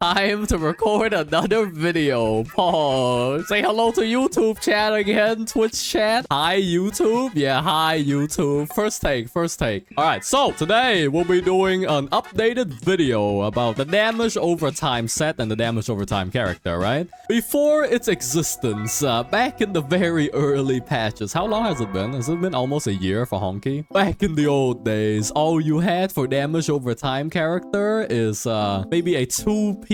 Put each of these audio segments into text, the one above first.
Time to record another video. Pause. Say hello to YouTube chat again. Twitch chat. Hi, YouTube. Yeah, hi, YouTube. First take. Alright, so today we'll be doing an updated video about the damage over time set and the damage over time character, right? Before its existence, back in the very early patches. How long has it been? Has it been almost a year for Honky? Back in the old days, all you had for damage over time character is maybe a 2-piece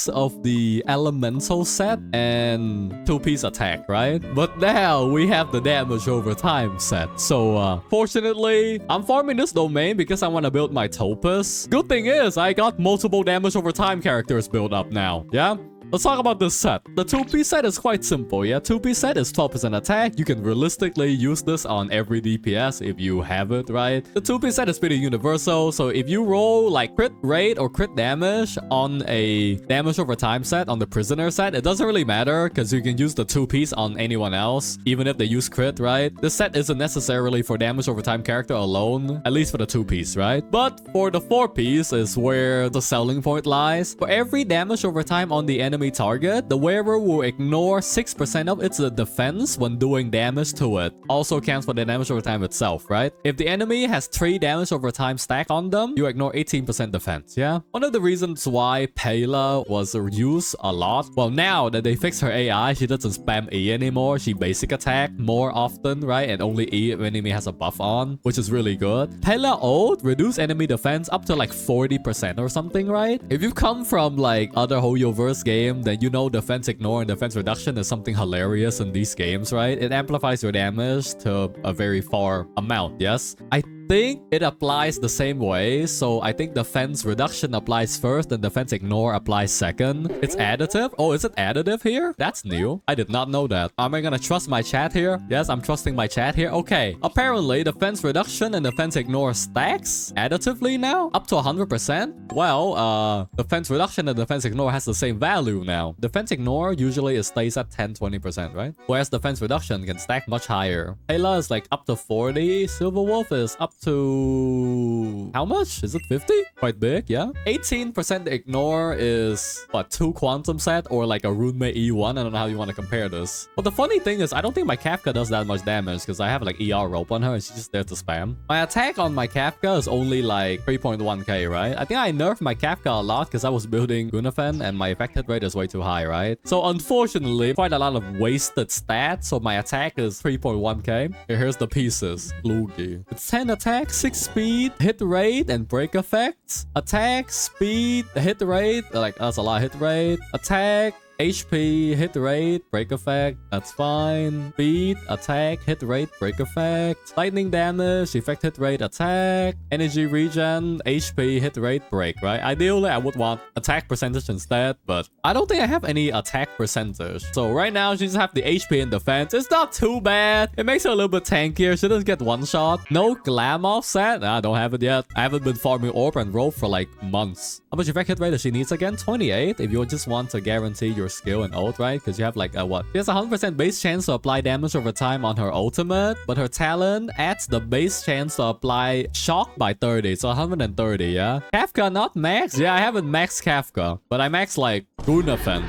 of the elemental set and 2-piece attack, right? But now we have the damage over time set. So fortunately, I'm farming this domain because I want to build my Topaz. Good thing is I got multiple damage over time characters built up now. Yeah. Let's talk about this set. The 2-piece set is quite simple, yeah? 2-piece set is 12% attack. You can realistically use this on every DPS if you have it, right? The 2-piece set is pretty universal, so if you roll like crit rate or crit damage on a damage over time set, on the prisoner set, it doesn't really matter because you can use the 2-piece on anyone else, even if they use crit, right? This set isn't necessarily for damage over time character alone, at least for the 2-piece, right? But for the 4-piece is where the selling point lies. For every damage over time on the enemy target, the wearer will ignore 6% of its defense when doing damage to it. Also counts for the damage over time itself, right? If the enemy has 3 damage over time stack on them, you ignore 18% defense, yeah? One of the reasons why Pela was used a lot, well, now that they fixed her AI, she doesn't spam E anymore. She basic attack more often, right? And only E if enemy has a buff on, which is really good. Pela ult reduce enemy defense up to like 40% or something, right? If you come from like other Hoyoverse game, then you know defense ignore and defense reduction is something hilarious in these games, right? It amplifies your damage to a very far amount, yes? I think it applies the same way, so I think defense reduction applies first and defense ignore applies second. It's additive? Oh, is it additive here? That's new. I did not know that. Am I gonna trust my chat here? Yes, I'm trusting my chat here. Okay. Apparently, defense reduction and defense ignore stacks additively now? Up to 100%? Well, defense reduction and defense ignore has the same value now. Defense ignore usually it stays at 10-20%, right? Whereas defense reduction can stack much higher. Ayla is like up to 40. Silverwolf is up to how much? Is it 50? Quite big, yeah. 18% ignore is what, 2 quantum set or like a Runemate E1? I don't know how you want to compare this. But the funny thing is I don't think my Kafka does that much damage because I have like ER rope on her and she's just there to spam. My attack on my Kafka is only like 3.1k, right? I think I nerfed my Kafka a lot because I was building Gunafen and my effect hit rate is way too high, right? So unfortunately, quite a lot of wasted stats. So my attack is 3.1k. Here's the pieces. Lugi. It's 10 attack, 6 speed, hit rate, and break effects. Attack, speed, hit rate. Like, that's a lot of hit rate. Attack, HP, hit rate, break effect, that's fine. Speed, attack, hit rate, break effect. Lightning damage, effect, hit rate, attack. Energy regen, HP, hit rate, break, right? Ideally, I would want attack percentage instead, but I don't think I have any attack percentage. So right now, she just have the HP and defense. It's not too bad. It makes her a little bit tankier. She doesn't get one shot. No glam offset. I don't have it yet. I haven't been farming orb and rope for like months. How much effect hit rate does she needs again? 28. If you just want to guarantee your skill and ult, right? Because you have like a what? She has a 100% base chance to apply damage over time on her ultimate, but her talent adds the base chance to apply shock by 30, so 130, yeah? Kafka not max? Yeah, I haven't maxed Kafka, but I maxed like Gunafen.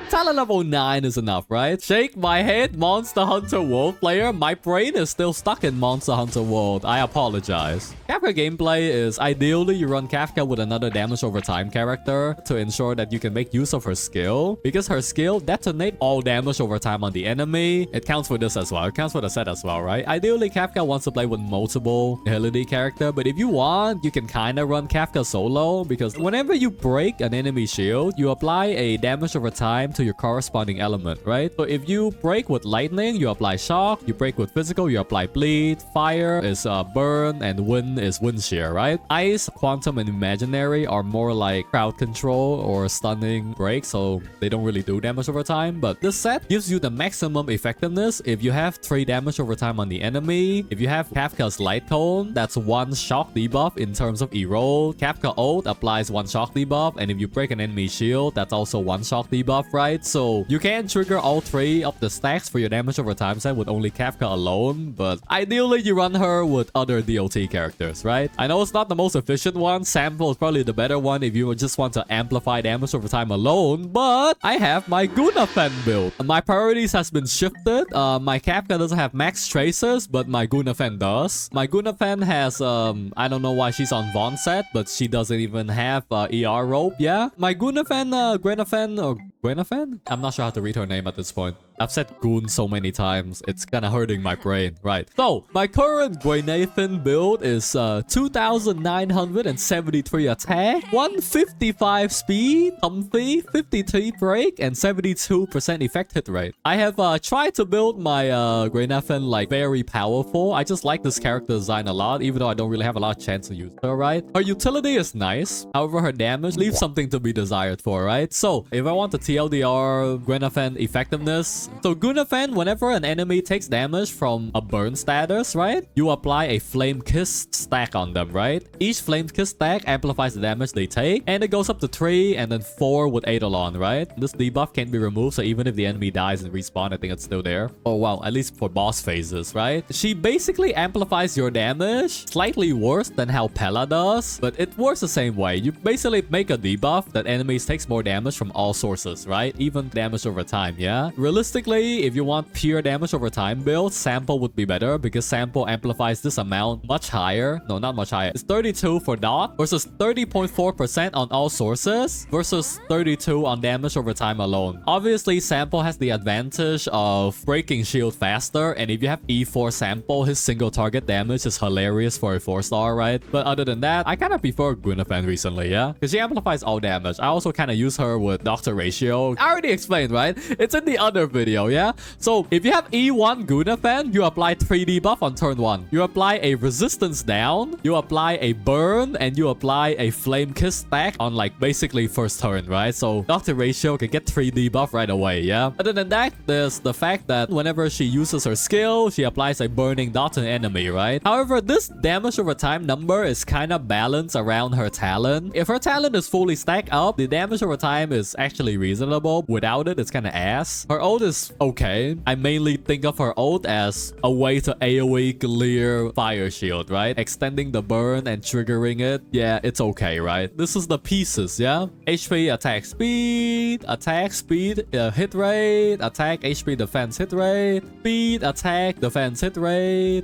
Talent level 9 is enough, right? Shake my head, Monster Hunter World player. My brain is still stuck in Monster Hunter World. I apologize. Kafka gameplay is ideally you run Kafka with another damage over time character to ensure that you can make use of her skill, because her skill detonate all damage over time on the enemy. It counts for this as well. It counts for the set as well, right? Ideally, Kafka wants to play with multiple ability character, but if you want, you can kind of run Kafka solo, because whenever you break an enemy shield, you apply a damage over time to your corresponding element, right? So if you break with lightning, you apply shock. You break with physical, you apply bleed. Fire is burn, and wind is wind shear, right? Ice, quantum, and imaginary are more like crowd control or stunning break, so they don't really do damage over time. But this set gives you the maximum effectiveness if you have 3 damage over time on the enemy. If you have Kafka's light cone, that's 1 shock debuff in terms of E-roll. Kafka ult applies 1 shock debuff, and if you break an enemy shield, that's also one-shot debuff, right? So you can trigger all 3 of the stacks for your damage over time set with only Kefka alone, but ideally you run her with other DOT characters, right? I know it's not the most efficient one. Sample is probably the better one if you just want to amplify damage over time alone, but I have my Gunafen build. My priorities has been shifted. My Kefka doesn't have max tracers, but my Gunafen does. My Gunafen has, I don't know why she's on Vaughn set, but she doesn't even have ER rope, yeah? My Gunafen, Gwenafen? I'm not sure how to read her name at this point. I've said Goon so many times, it's kinda hurting my brain. Right. So, my current Gwenathan build is 2,973 attack, 155 speed, comfy, 53 break, and 72% effect hit rate. I have tried to build my Gwenathan like very powerful. I just like this character design a lot, even though I don't really have a lot of chance to use her, right? Her utility is nice. However, her damage leaves something to be desired for, right? So, if I want the TLDR Gwenathan effectiveness, so Gunafen, whenever an enemy takes damage from a burn status, right? You apply a Flame Kiss stack on them, right? Each Flame Kiss stack amplifies the damage they take, and it goes up to 3 and then 4 with Eidolon, right? This debuff can be removed, so even if the enemy dies and respawn, I think it's still there. Oh wow, at least for boss phases, right? She basically amplifies your damage, slightly worse than how Pela does, but it works the same way. You basically make a debuff that enemies takes more damage from all sources, right? Even damage over time, yeah? Realistically, if you want pure damage over time build, Sample would be better because Sample amplifies this amount much higher. No, not much higher. It's 32 for dot versus 30.4% on all sources versus 32 on damage over time alone. Obviously, Sample has the advantage of breaking shield faster, and if you have E4 Sample, his single target damage is hilarious for a 4-star, right? But other than that, I kind of prefer Guinevere recently, yeah? Because she amplifies all damage. I also kind of use her with Doctor Ratio. I already explained, right? It's in the other video, yeah? So, if you have E1 Guinevere, you apply 3D buff on turn 1. You apply a resistance down, you apply a burn, and you apply a flame kiss stack on like basically first turn, right? So, Doctor Ratio can get 3D buff right away, yeah? Other than that, there's the fact that whenever she uses her skill, she applies a burning dot to an enemy, right? However, this damage over time number is kind of balanced around her talent. If her talent is fully stacked up, the damage over time is actually reasonable. Without it, it's kind of ass. Her ult is okay. I mainly think of her ult as a way to AoE clear fire shield, right? Extending the burn and triggering it. Yeah, it's okay, right? This is the pieces, yeah? HP, attack speed, hit rate, attack, HP, defense, hit rate, speed, attack, defense, hit rate,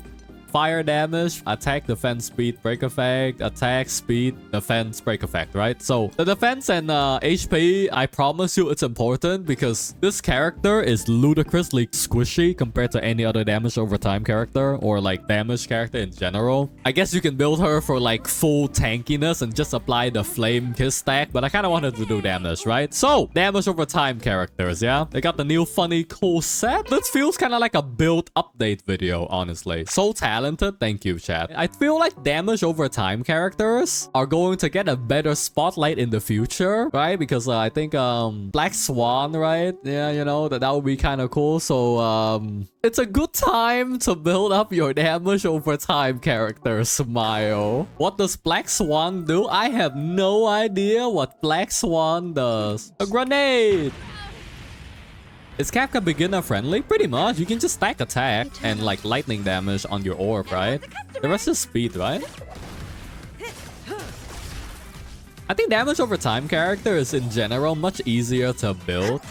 fire damage, attack, defense, speed, break effect, attack, speed, defense, break effect, right? So the defense and HP, I promise you it's important because this character is ludicrously squishy compared to any other damage over time character or like damage character in general. I guess you can build her for like full tankiness and just apply the flame kiss stack, but I kind of wanted to do damage, right? So damage over time characters, yeah? They got the new funny cool set. This feels kind of like a build update video, honestly. So talented. Thank you, chat. I feel like damage over time characters are going to get a better spotlight in the future, right? Because I think Black Swan, right? Yeah, you know, that would be kind of cool. So it's a good time to build up your damage over time character, Smile. What does Black Swan do? I have no idea what Black Swan does. A grenade! Is Kefka beginner friendly? Pretty much. You can just stack attack and like lightning damage on your orb, right? The rest is speed, right? I think damage over time character is in general much easier to build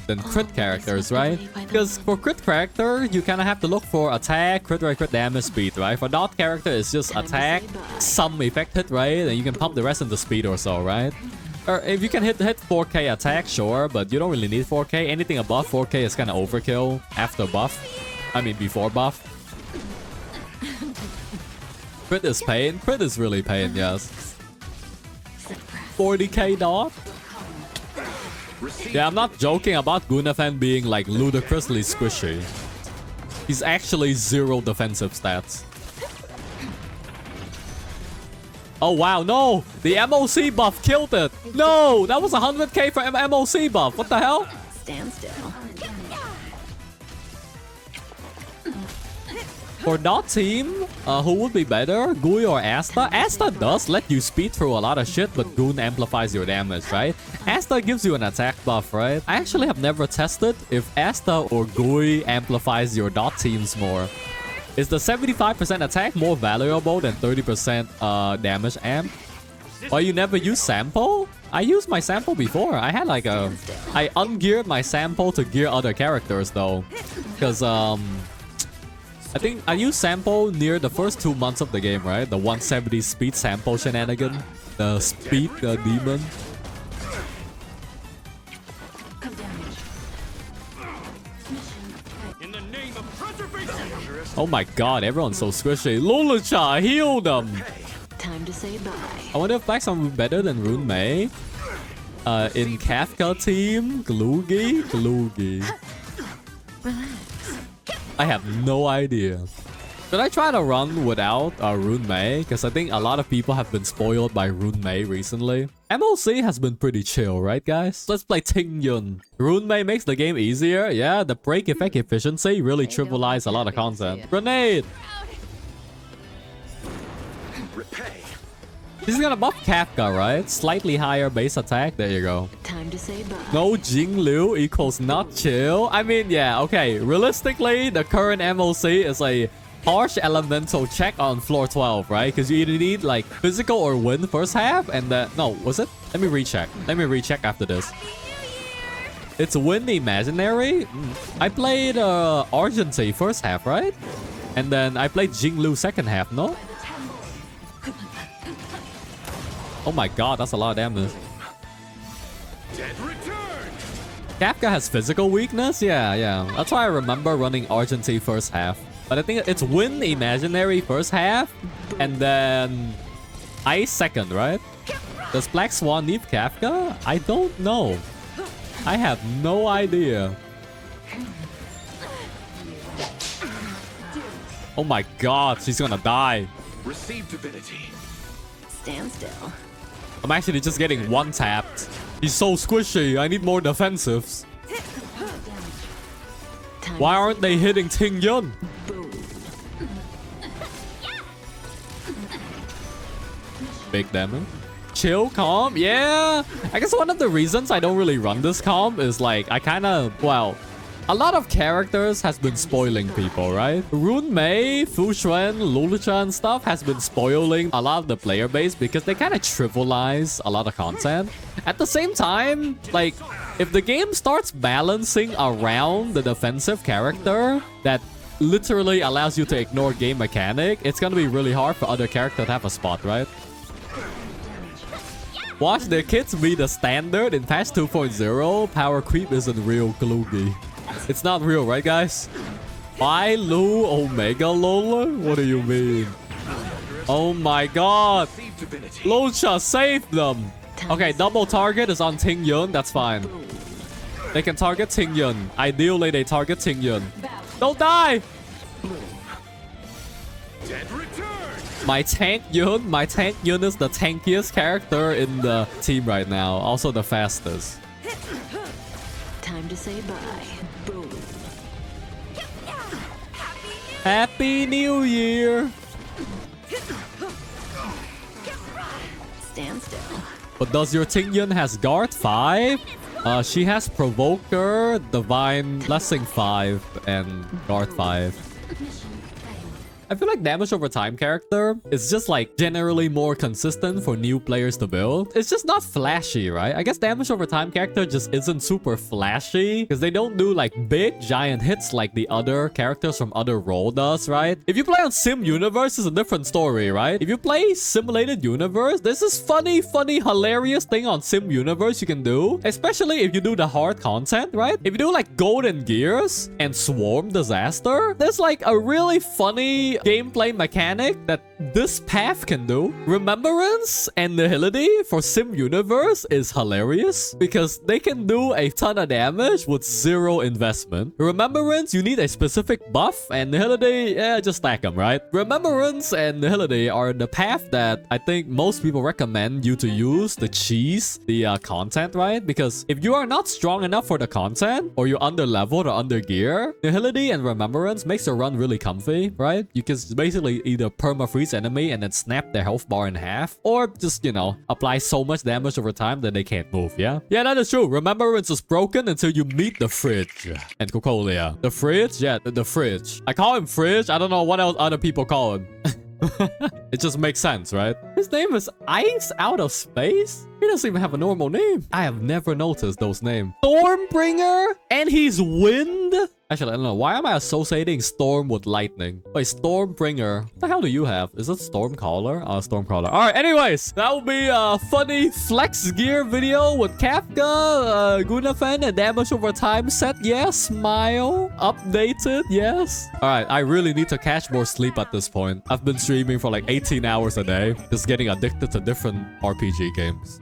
than crit characters, right? Because for crit character, you kind of have to look for attack, crit rate, crit damage, speed, right? For dot character, it's just attack, some effect hit, right? And you can pump the rest into speed or so, right? Or if you can hit 4k attack, sure, but you don't really need 4k. Anything above 4k is kind of overkill after buff. I mean, before buff. Crit is pain. Crit is really pain, yes. 40k dot? Yeah, I'm not joking about Guinevere being like ludicrously squishy. He's actually 0 defensive stats. Oh wow, no! The MOC buff killed it! No! That was 100k for MOC buff! What the hell? Stand still. For dot team, who would be better, Gui or Asta? Asta does let you speed through a lot of shit, but Goon amplifies your damage, right? Asta gives you an attack buff, right? I actually have never tested if Asta or Gui amplifies your dot teams more. Is the 75% attack more valuable than 30% damage amp? Or you never use sample? I used my sample before. I had like a... I ungeared my sample to gear other characters though. Because I think I used sample near the first 2 months of the game, right? The 170 speed sample shenanigan. The speed demon. Oh my god, everyone's so squishy. Lulucha, heal them! Time to say bye. I wonder if Black's are better than Rune Mei. In Kafka team, Gloogie. I have no idea. Should I try to run without Rune Mei? Because I think a lot of people have been spoiled by Rune Mei recently. MLC has been pretty chill, right guys? Let's play Ting Yun. Rune Mei makes the game easier. Yeah, the break effect efficiency really trivialized a lot of content. Grenade! This is gonna buff Kafka, right? Slightly higher base attack. There you go. Time to say bye. No Jing Liu equals not chill. I mean, yeah, okay. Realistically, the current MLC is a harsh elemental check on floor 12, right? Because you either need like physical or win first half, and no, was it? Let me recheck. Let me recheck after this. It's win imaginary. I played Argentine first half, right? And then I played Jing Liu second half, no? Oh my god, that's a lot of damage. Kafka has physical weakness? Yeah. That's why I remember running Argentine first half. But I think it's win imaginary first half, and then Ice second, right? Does Black Swan need Kafka? I don't know. I have no idea. Oh my god, she's gonna die. Receive divinity. Stand still. I'm actually just getting one tapped. He's so squishy. I need more defensives. Why aren't they hitting Ting Yun? Big damage. Chill comp, yeah. I guess one of the reasons I don't really run this comp is like I kind of, well, a lot of characters has been spoiling people, right? Rune Mei, Fu Xuan, Lulucha and stuff has been spoiling a lot of the player base because they kind of trivialize a lot of content. At the same time, like, if the game starts balancing around the defensive character that literally allows you to ignore game mechanic, it's gonna be really hard for other characters to have a spot, right? Watch their kits be the standard in patch 2.0. Power creep isn't real, Gloogie. It's not real, right, guys? Why Lu Omega Lola? What do you mean? Oh my god. Lucha saved them. Okay, double target is on Ting Yun. That's fine. They can target Ting Yun. Ideally, they target Ting Yun. Don't die! My Tank Yun is the tankiest character in the team right now. Also the fastest. Time to say bye. Boom. Happy New Year! Stand still. But does your Ting Yun has Guard 5? She has Provoker, Divine Blessing 5, and Guard 5. I feel like damage over time character is just like generally more consistent for new players to build. It's just not flashy, right? I guess damage over time character just isn't super flashy because they don't do like big giant hits like the other characters from other role does, right? If you play on Sim Universe, it's a different story, right? If you play Simulated Universe, this is funny, hilarious thing on Sim Universe you can do, especially if you do the hard content, right? If you do like Golden Gears and Swarm Disaster, there's like a really funny gameplay mechanic that this path can do. Remembrance and Nihility for Sim Universe is hilarious because they can do a ton of damage with zero investment. Remembrance, you need a specific buff, and Nihility, yeah, just stack them, right? Remembrance and Nihility are the path that I think most people recommend you to use to cheese the content, right? Because if you are not strong enough for the content, or you're under leveled or under gear, Nihility and Remembrance makes the run really comfy, right? You can basically either perma-freeze enemy and then snap their health bar in half, or just, you know, apply so much damage over time that they can't move, yeah? Yeah, that is true. Remembrance is broken until you meet the fridge. And Cocolia. The fridge? Yeah, the fridge. I call him fridge. I don't know what else other people call him. It just makes sense, right? His name is Ice Out of Space? He doesn't even have a normal name. I have never noticed those names. Stormbringer? And he's wind? Actually, I don't know. Why am I associating Storm with lightning? Wait, Stormbringer. What the hell do you have? Is it Stormcaller? Oh, Stormcaller. Alright, anyways. That will be a funny flex gear video with Kafka, Gunafen, and damage over time set. Yes. Smile. Updated. Yes. Alright, I really need to catch more sleep at this point. I've been streaming for like 18 hours a day. Just getting addicted to different RPG games.